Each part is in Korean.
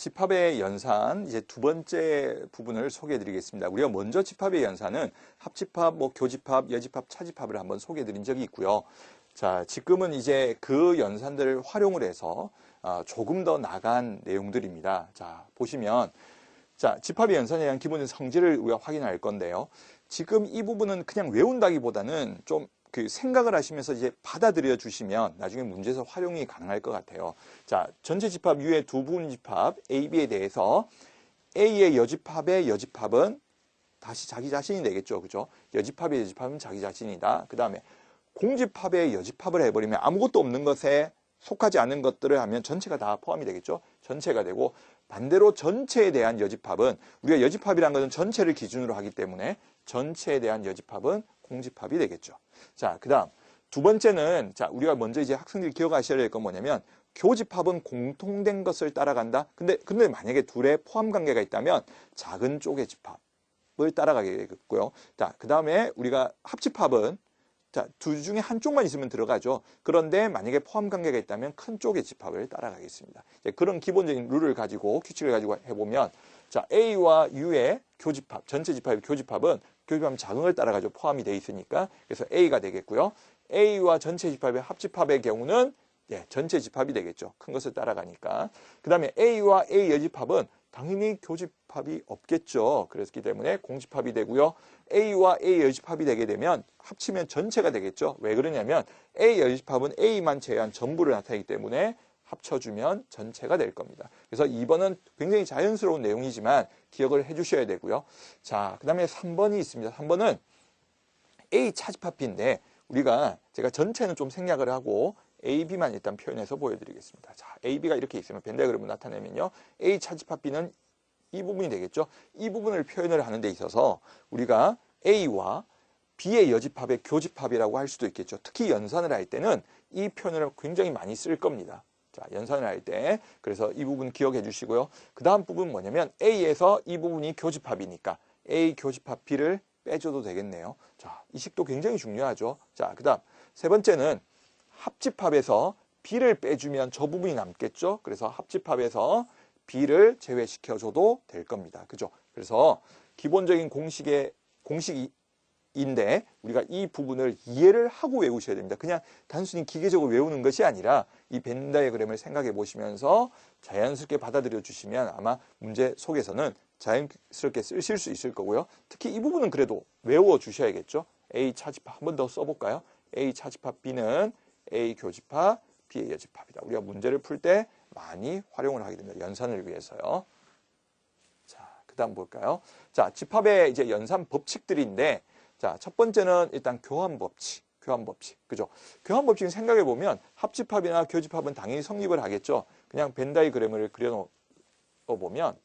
집합의 연산 이제 두 번째 부분을 소개해 드리겠습니다. 우리가 먼저 집합의 연산은 합집합, 교집합, 여집합, 차집합을 한번 소개해 드린 적이 있고요. 자, 지금은 이제 그 연산들을 활용을 해서 조금 더 나간 내용들입니다. 자, 보시면 자, 집합의 연산에 대한 기본적인 성질을 우리가 확인할 건데요. 지금 이 부분은 그냥 외운다기보다는 좀 그 생각을 하시면서 이제 받아들여 주시면 나중에 문제에서 활용이 가능할 것 같아요. 자, 전체 집합 U의 두 부분 집합 A, B에 대해서 A의 여집합은 다시 자기 자신이 되겠죠. 그죠? 여집합의 여집합은 자기 자신이다. 그 다음에 공집합의 여집합을 해버리면 아무것도 없는 것에 속하지 않은 것들을 하면 전체가 다 포함이 되겠죠. 전체가 되고 반대로 전체에 대한 여집합은 우리가 여집합이라는 것은 전체를 기준으로 하기 때문에 전체에 대한 여집합은 공집합이 되겠죠. 자, 그 다음 두 번째는 자, 우리가 먼저 이제 학생들이 기억하셔야 될 건 뭐냐면 교집합은 공통된 것을 따라간다. 근데 만약에 둘의 포함 관계가 있다면 작은 쪽의 집합을 따라가게 되겠고요. 자, 그 다음에 우리가 합집합은 자, 둘 중에 한쪽만 있으면 들어가죠. 그런데 만약에 포함 관계가 있다면 큰 쪽의 집합을 따라가겠습니다. 이제 그런 기본적인 룰을 가지고 규칙을 가지고 해보면 자, A와 U의 교집합, 전체 집합의 교집합은 작은 걸 따라가죠. 포함이 돼 있으니까. 그래서 A가 되겠고요. A와 전체 집합의 합집합의 경우는 전체 집합이 되겠죠. 큰 것을 따라가니까. 그 다음에 A와 A 여집합은 당연히 교집합이 없겠죠. 그렇기 때문에 공집합이 되고요. A와 A 여집합이 되게 되면 합치면 전체가 되겠죠. 왜 그러냐면 A 여집합은 A만 제외한 전부를 나타내기 때문에 합쳐주면 전체가 될 겁니다. 그래서 2번은 굉장히 자연스러운 내용이지만 기억을 해주셔야 되고요. 자, 그 다음에 3번이 있습니다. 3번은 A 차집합 B인데 제가 전체는 좀 생략을 하고 A, B만 일단 표현해서 보여드리겠습니다. 자, A, B가 이렇게 있으면 벤다이그램을 나타내면요. A 차집합 B는 이 부분이 되겠죠. 이 부분을 표현을 하는 데 있어서 우리가 A와 B의 여집합의 교집합이라고 할 수도 있겠죠. 특히 연산을 할 때는 이 표현을 굉장히 많이 쓸 겁니다. 자, 연산을 할 때. 그래서 이 부분 기억해 주시고요. 그 다음 부분 뭐냐면 A에서 이 부분이 교집합이니까 A 교집합 B를 빼줘도 되겠네요. 자, 이 식도 굉장히 중요하죠. 자, 그 다음 세 번째는 합집합에서 B를 빼주면 저 부분이 남겠죠. 그래서 합집합에서 B를 제외시켜줘도 될 겁니다. 그죠? 그래서 기본적인 공식인데 우리가 이 부분을 이해를 하고 외우셔야 됩니다. 그냥 단순히 기계적으로 외우는 것이 아니라 이 벤 다이어그램을 생각해 보시면서 자연스럽게 받아들여 주시면 아마 문제 속에서는 자연스럽게 쓰실 수 있을 거고요. 특히 이 부분은 그래도 외워 주셔야겠죠. A 차집합 한 번 더 써볼까요? A 차집합 B는 A 교집합 B의 여집합이다. 우리가 문제를 풀 때 많이 활용을 하게 됩니다. 연산을 위해서요. 자, 그 다음 볼까요? 자, 집합의 이제 연산 법칙들인데 자, 첫 번째는 일단 교환 법칙. 그죠? 교환 법칙은 생각해 보면 합집합이나 교집합은 당연히 성립을 하겠죠. 그냥 벤 다이그램을 그려 놓어 보면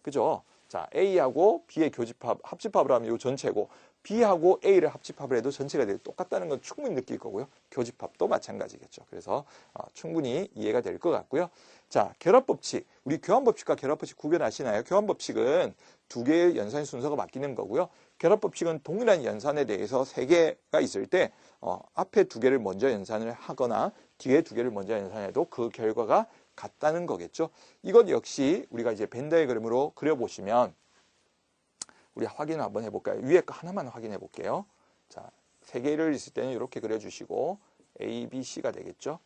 그죠? 자, A하고 B의 교집합, 합집합을 하면 이 전체고 B하고 A를 합집합을 해도 전체가 똑같다는 건 충분히 느낄 거고요. 교집합도 마찬가지겠죠. 그래서 충분히 이해가 될 것 같고요. 자, 결합법칙. 우리 교환법칙과 결합법칙 구별하시나요? 교환법칙은 두 개의 연산 순서가 바뀌는 거고요. 결합법칙은 동일한 연산에 대해서 세 개가 있을 때 앞에 두 개를 먼저 연산을 하거나 뒤에 두 개를 먼저 연산해도 그 결과가 같다는 거겠죠. 이것 역시 우리가 이제 벤 다이어그램으로 그려보시면 우리 확인을 한번 해볼까요? 위에 거 하나만 확인해 볼게요. 자, 세 개를 있을 때는 이렇게 그려주시고 A, B, C가 되겠죠.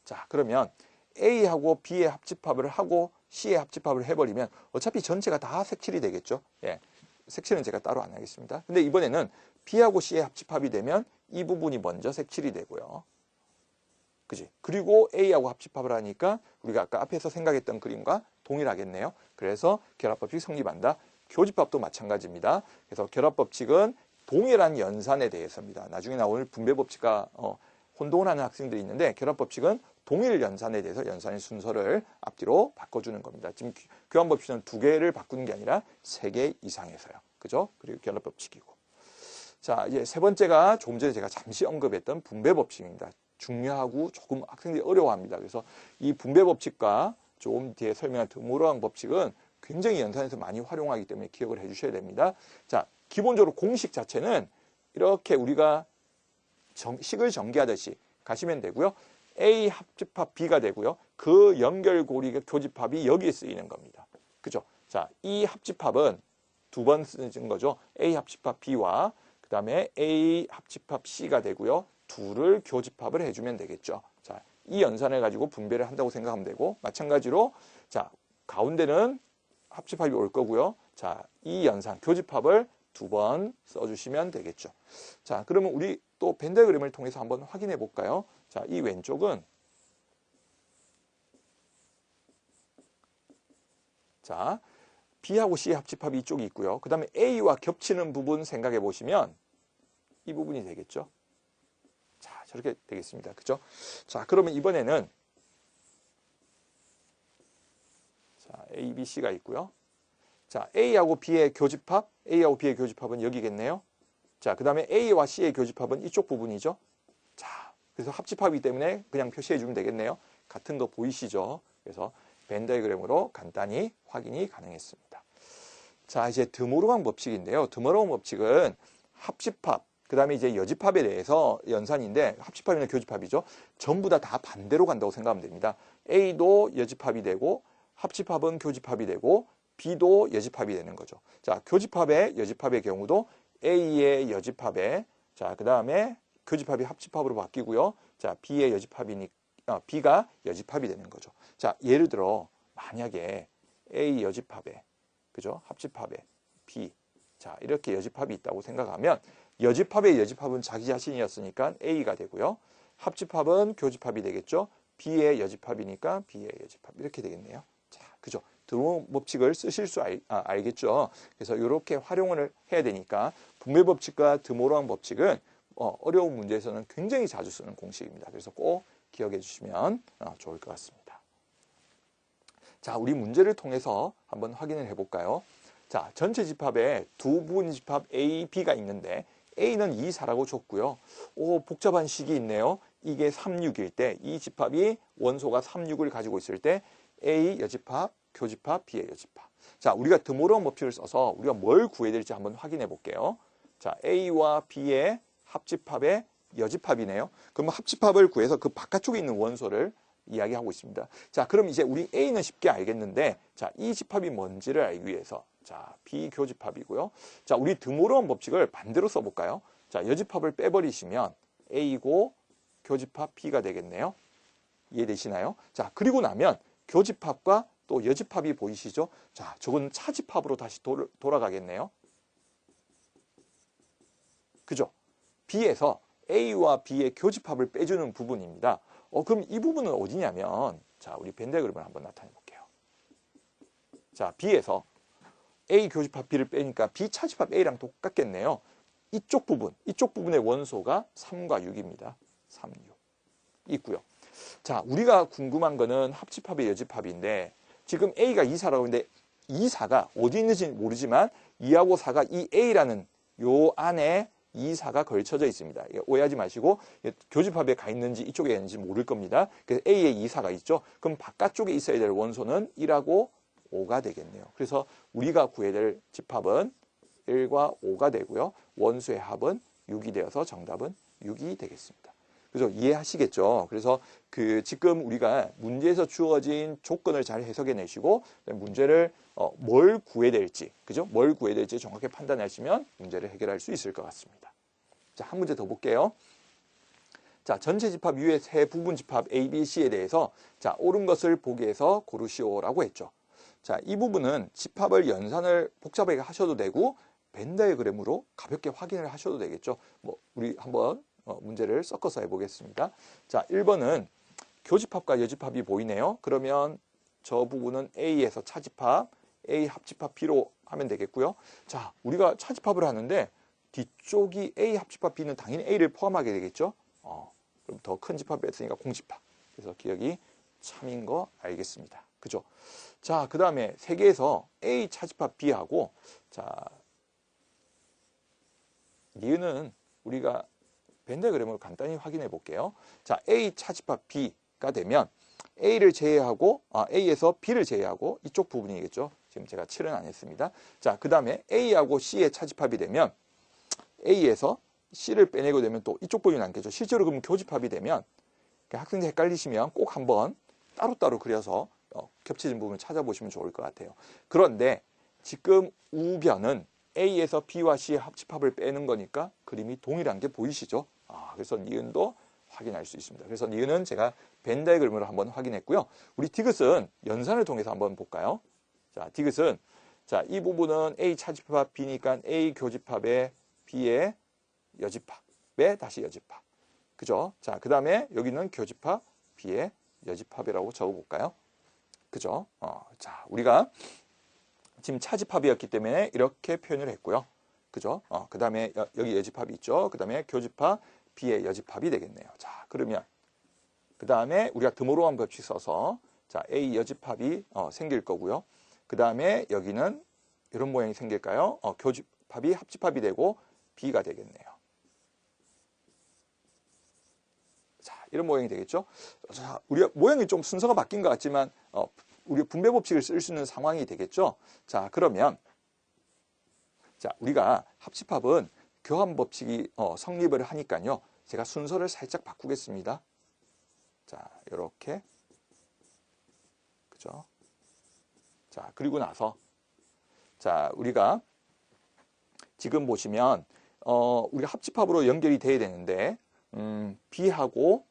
자, 그러면 A하고 B의 합집합을 하고 C의 합집합을 해버리면 어차피 전체가 다 색칠이 되겠죠. 예, 색칠은 제가 따로 안 하겠습니다. 근데 이번에는 B하고 C의 합집합이 되면 이 부분이 먼저 색칠이 되고요. 그지? 그리고 A하고 합집합을 하니까 우리가 아까 앞에서 생각했던 그림과 동일하겠네요. 그래서 결합법칙이 성립한다. 교집합도 마찬가지입니다. 그래서 결합법칙은 동일한 연산에 대해서입니다. 나중에 나올 분배법칙과 혼동을 하는 학생들이 있는데 결합법칙은 동일 연산에 대해서 연산의 순서를 앞뒤로 바꿔주는 겁니다. 지금 교환법칙은 두 개를 바꾸는 게 아니라 세 개 이상에서요. 그죠? 그리고 결합법칙이고. 자, 이제 세 번째가 조금 전에 제가 잠시 언급했던 분배법칙입니다. 중요하고 조금 학생들이 어려워합니다. 그래서 이 분배법칙과 조금 뒤에 설명한 드모로왕 법칙은 굉장히 연산에서 많이 활용하기 때문에 기억을 해주셔야 됩니다. 자, 기본적으로 공식 자체는 이렇게 우리가 식을 전개하듯이 가시면 되고요. A 합집합 B가 되고요. 그 연결고리 교집합이 여기에 쓰이는 겁니다. 그죠? 자, 이 합집합은 두 번 쓰는 거죠. A 합집합 B와 그 다음에 A 합집합 C가 되고요. 둘을 교집합을 해주면 되겠죠. 자, 이 연산을 가지고 분배를 한다고 생각하면 되고, 마찬가지로 자, 가운데는 합집합이 올 거고요. 자, 이 연산 교집합을 두 번 써주시면 되겠죠. 자, 그러면 우리 또 벤 다이어그램을 통해서 한번 확인해 볼까요? 자, 이 왼쪽은 자, B하고 C의 합집합이 이쪽이 있고요. 그 다음에 A와 겹치는 부분 생각해 보시면 이 부분이 되겠죠. 자, 저렇게 되겠습니다. 그죠? 자, 그러면 이번에는 자, A, B, C가 있고요. 자, A하고 B의 교집합, A하고 B의 교집합은 여기겠네요. 자, 그 다음에 A와 C의 교집합은 이쪽 부분이죠. 자, 그래서 합집합이기 때문에 그냥 표시해 주면 되겠네요. 같은 거 보이시죠? 그래서 벤 다이어그램으로 간단히 확인이 가능했습니다. 자, 이제 드모로간 법칙인데요. 드모로간 법칙은 합집합, 그 다음에 이제 여집합에 대해서 연산인데, 합집합이나 교집합이죠. 전부 다 반대로 간다고 생각하면 됩니다. A도 여집합이 되고, 합집합은 교집합이 되고, B도 여집합이 되는 거죠. 자, 교집합의 여집합의 경우도 A의 여집합에, 자, 그 다음에 교집합이 합집합으로 바뀌고요. 자, B의 여집합이니까, B가 여집합이 되는 거죠. 자, 예를 들어, 만약에 A 여집합에, 그죠? 합집합에 B. 자, 이렇게 여집합이 있다고 생각하면, 여집합의 여집합은 자기 자신이었으니까 A가 되고요. 합집합은 교집합이 되겠죠. B의 여집합이니까 B의 여집합. 이렇게 되겠네요. 자, 그죠? 드모로간 법칙을 쓰실 수 알겠죠? 그래서 이렇게 활용을 해야 되니까 분배 법칙과 드모로간 법칙은 어려운 문제에서는 굉장히 자주 쓰는 공식입니다. 그래서 꼭 기억해 주시면 좋을 것 같습니다. 자, 우리 문제를 통해서 한번 확인을 해볼까요? 자, 전체 집합에 두 부분 집합 A, B가 있는데 A는 2, 4라고 줬고요. 오, 복잡한 식이 있네요. 이게 3, 6일 때 이 집합이 원소가 3, 6을 가지고 있을 때 A 여집합, 교집합, B의 여집합. 자, 우리가 드모로간 법칙을 써서 우리가 뭘 구해야 될지 한번 확인해 볼게요. 자, A와 B의 합집합의 여집합이네요. 그럼 합집합을 구해서 그 바깥쪽에 있는 원소를 이야기하고 있습니다. 자, 그럼 이제 우리 A는 쉽게 알겠는데, 자, 이 집합이 뭔지를 알기 위해서, 자, B 교집합이고요. 자, 우리 드모로간 법칙을 반대로 써볼까요? 자, 여집합을 빼버리시면 A고 교집합 B가 되겠네요. 이해되시나요? 자, 그리고 나면 교집합과 또 여집합이 보이시죠? 자, 저건 차집합으로 다시 돌아가겠네요. 그죠? B에서 A와 B의 교집합을 빼주는 부분입니다. 그럼 이 부분은 어디냐면, 자, 우리 벤 다이어그램을 한번 나타내 볼게요. 자, B에서 A 교집합 B를 빼니까 B 차집합 A랑 똑같겠네요. 이쪽 부분의 원소가 3과 6입니다. 3, 6 있고요. 자, 우리가 궁금한 거는 합집합의 여집합인데, 지금 A가 2, 4라고 했는데 2, 4가 어디 있는지 모르지만 2하고 4가 이 A라는 요 안에 2, 4가 걸쳐져 있습니다. 오해하지 마시고 교집합에 가 있는지 이쪽에 있는지 모를 겁니다. 그래서 A에 2, 4가 있죠. 그럼 바깥쪽에 있어야 될 원소는 1하고 5가 되겠네요. 그래서 우리가 구해야 될 집합은 1과 5가 되고요. 원소의 합은 6이 되어서 정답은 6이 되겠습니다. 그죠? 이해하시겠죠? 그래서 지금 우리가 문제에서 주어진 조건을 잘 해석해 내시고 문제를 뭘 구해야 될지, 그죠? 뭘 구해야 될지 정확히 판단하시면 문제를 해결할 수 있을 것 같습니다. 자, 한 문제 더 볼게요. 자, 전체 집합 U의 세 부분 집합 A, B, C에 대해서 자, 옳은 것을 보기에서 고르시오라고 했죠. 자, 이 부분은 집합을 연산을 복잡하게 하셔도 되고 벤 다이어그램으로 가볍게 확인을 하셔도 되겠죠. 우리 한번 문제를 섞어서 해보겠습니다. 자, 1번은 교집합과 여집합이 보이네요. 그러면 저 부분은 A에서 차집합, A 합집합 B로 하면 되겠고요. 자, 우리가 차집합을 하는데 뒤쪽이 A 합집합 B는 당연히 A를 포함하게 되겠죠. 그럼 더 큰 집합이 있으니까 공집합. 그래서 기억이 참인 거 알겠습니다. 그죠? 자, 그 다음에 세 개에서 A 차집합 B하고, 자, 니은은 우리가 벤 다이어그램으로 간단히 확인해 볼게요. 자, A 차집합 B가 되면 A를 제외하고, A에서 B를 제외하고 이쪽 부분이겠죠. 지금 제가 칠은 안 했습니다. 자, 그 다음에 A하고 C의 차집합이 되면 A에서 C를 빼내고 되면 또 이쪽 부분이 남겠죠. 실제로 그럼 교집합이 되면 학생들 헷갈리시면 꼭 한번 따로따로 그려서 겹쳐진 부분을 찾아보시면 좋을 것 같아요. 그런데 지금 우변은 A에서 B와 C의 합집합을 빼는 거니까 그림이 동일한 게 보이시죠? 그래서 니은도 확인할 수 있습니다. 그래서 니은은 제가 벤 다이그램으로 한번 확인했고요. 우리 디귿은 연산을 통해서 한번 볼까요? 자, 디귿은 자, 이 부분은 A 차집합 B니까 A 교집합에 B의 여집합에 다시 여집합. 그죠? 자, 그 다음에 여기는 교집합 B의 여집합이라고 적어볼까요? 그죠? 자, 우리가 지금 차집합이었기 때문에 이렇게 표현을 했고요. 그죠? 그 다음에 여기 여집합이 있죠. 그 다음에 교집합 B의 여집합이 되겠네요. 자, 그러면 그 다음에 우리가 드모로한 법칙 써서 자, A 여집합이 생길 거고요. 그 다음에 여기는 이런 모양이 생길까요? 교집합이 합집합이 되고 B가 되겠네요. 자, 이런 모양이 되겠죠? 자, 우리가 모양이 좀 순서가 바뀐 것 같지만 우리 분배 법칙을 쓸 수 있는 상황이 되겠죠? 자, 그러면 자, 우리가 합집합은 교합 법칙이 성립을 하니까요. 제가 순서를 살짝 바꾸겠습니다. 자, 이렇게. 그죠? 자, 그리고 나서 자, 우리가 지금 보시면 우리가 합집합으로 연결이 돼야 되는데 B하고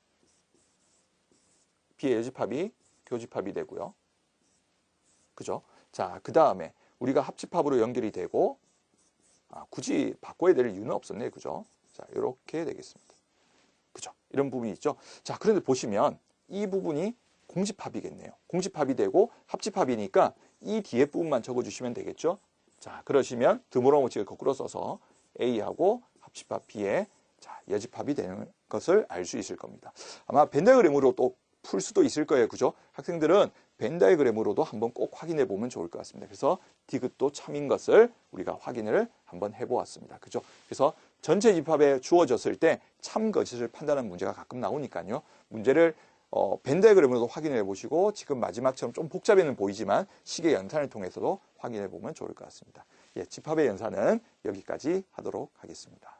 B의 여집합이 교집합이 되고요. 그죠? 자, 그 다음에 우리가 합집합으로 연결이 되고 굳이 바꿔야 될 이유는 없었네. 그죠? 자, 이렇게 되겠습니다. 그죠? 이런 부분이 있죠. 자, 그런데 보시면 이 부분이 공집합이겠네요. 공집합이 되고 합집합이니까 이 뒤에 부분만 적어주시면 되겠죠. 자, 그러시면 드모로 법칙을 거꾸로 써서 A하고 합집합 B의 자, 여집합이 되는 것을 알 수 있을 겁니다. 아마 벤 다이그램으로 또 풀 수도 있을 거예요. 그죠? 학생들은 벤 다이그램으로도 한번 꼭 확인해 보면 좋을 것 같습니다. 그래서 디귿도 참인 것을 우리가 확인을 한번 해보았습니다. 그죠? 그래서 전체 집합에 주어졌을 때 참 거짓을 판단하는 문제가 가끔 나오니까요. 문제를 벤 다이그램으로도 확인해 보시고 지금 마지막처럼 좀 복잡해는 보이지만 식의 연산을 통해서도 확인해 보면 좋을 것 같습니다. 예, 집합의 연산은 여기까지 하도록 하겠습니다.